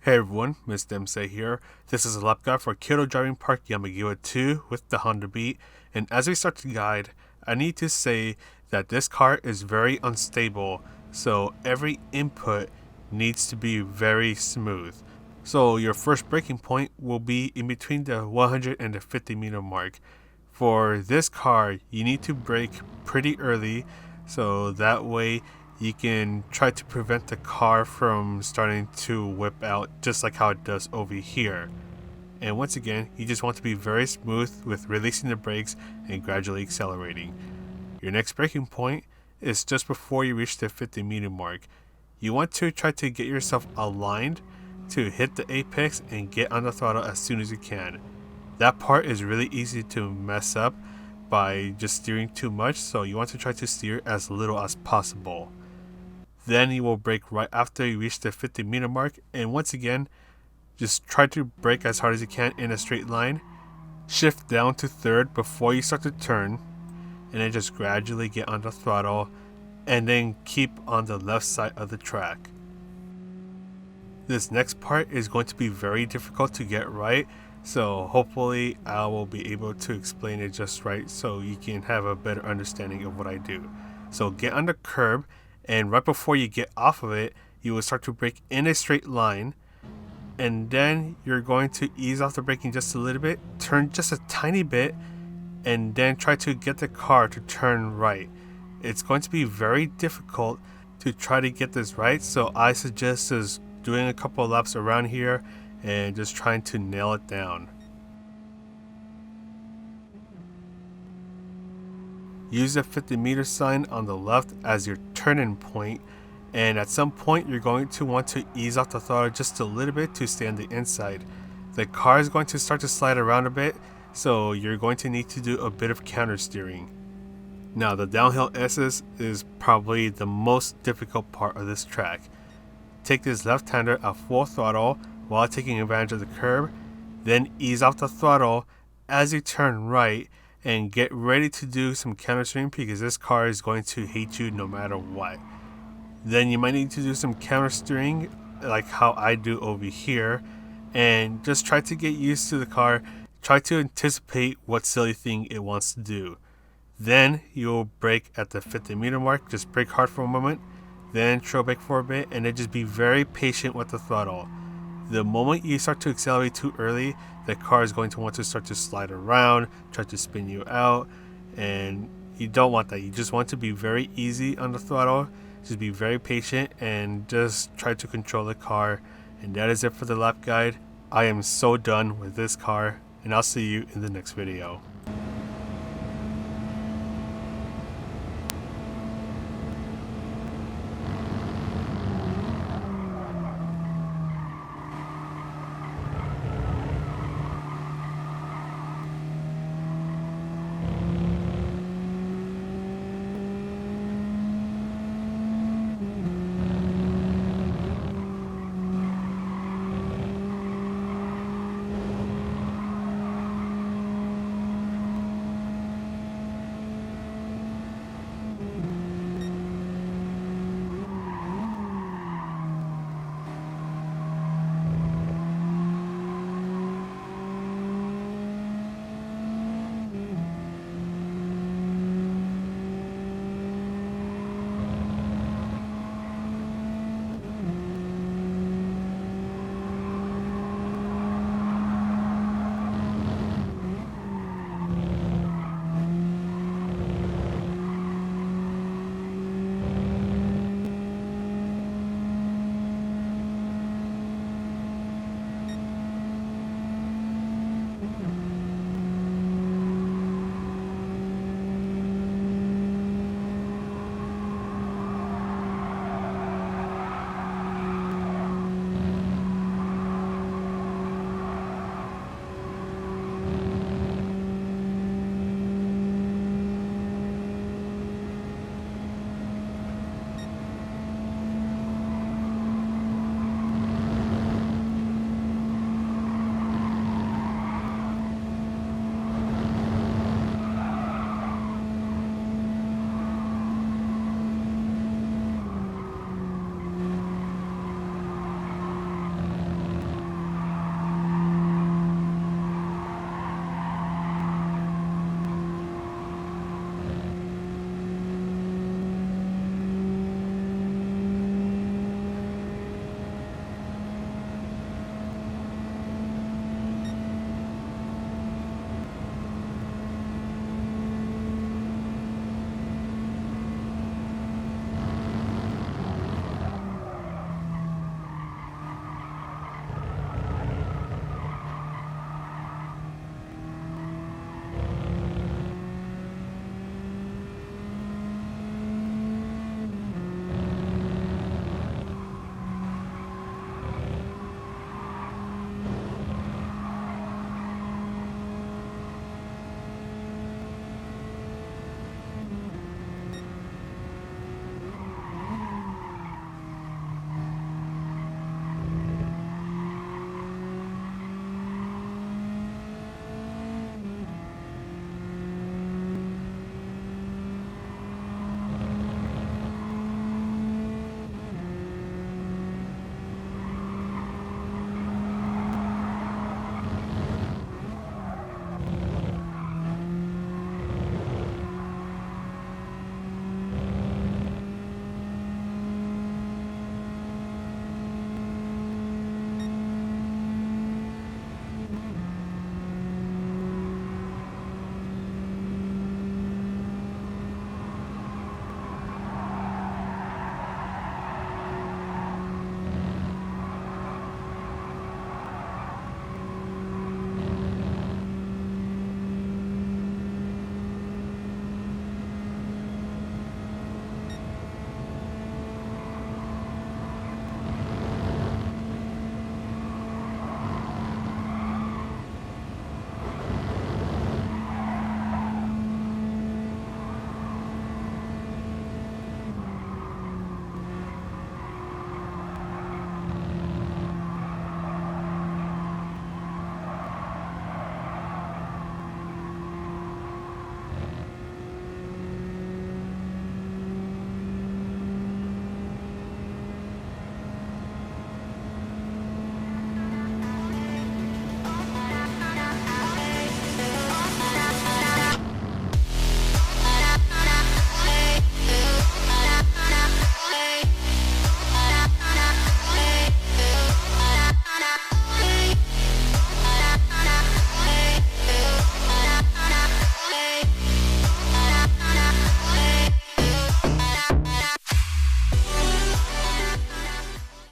Hey everyone, Ms. Dempsey here. This is a lap guide for Kyoto Driving Park Yamagiwa II with the Honda Beat, and as we start the guide, I need to say that this car is very unstable, so every input needs to be very smooth. So your first braking point will be in between the 100 and the 50 meter mark. For this car, you need to brake pretty early, so that way you can try to prevent the car from starting to whip out just like how it does over here. And once again, you just want to be very smooth with releasing the brakes and gradually accelerating. Your next braking point is just before you reach the 50 meter mark. You want to try to get yourself aligned to hit the apex and get on the throttle as soon as you can. That part is really easy to mess up by just steering too much, so you want to try to steer as little as possible. Then you will brake right after you reach the 50 meter mark, and once again, just try to brake as hard as you can in a straight line. Shift down to third before you start to turn, and then just gradually get on the throttle, and then keep on the left side of the track. This next part is going to be very difficult to get right, so hopefully I will be able to explain it just right so you can have a better understanding of what I do. So get on the curb, and right before you get off of it, you will start to brake in a straight line, and then you're going to ease off the braking just a little bit, turn just a tiny bit, and then try to get the car to turn right. It's going to be very difficult to try to get this right, so I suggest just doing a couple of laps around here and just trying to nail it down. Use the 50 meter sign on the left as your turn-in point, and at some point you're going to want to ease off the throttle just a little bit to stay on the inside. The car is going to start to slide around a bit, so you're going to need to do a bit of counter steering. Now the downhill SS is probably the most difficult part of this track. Take this left-hander at full throttle while taking advantage of the curb, then ease off the throttle as you turn right, and get ready to do some counter steering because this car is going to hate you no matter what. Then you might need to do some counter steering like how I do over here, and just try to get used to the car. Try to anticipate what silly thing it wants to do. Then you'll brake at the 50 meter mark, just brake hard for a moment, then trail brake for a bit, and then just be very patient with the throttle. The moment you start to accelerate too early, the car is going to want to start to slide around, try to spin you out, and you don't want that. You just want to be very easy on the throttle, just be very patient, and just try to control the car. And that is it for the lap guide. I am so done with this car, and I'll see you in the next video.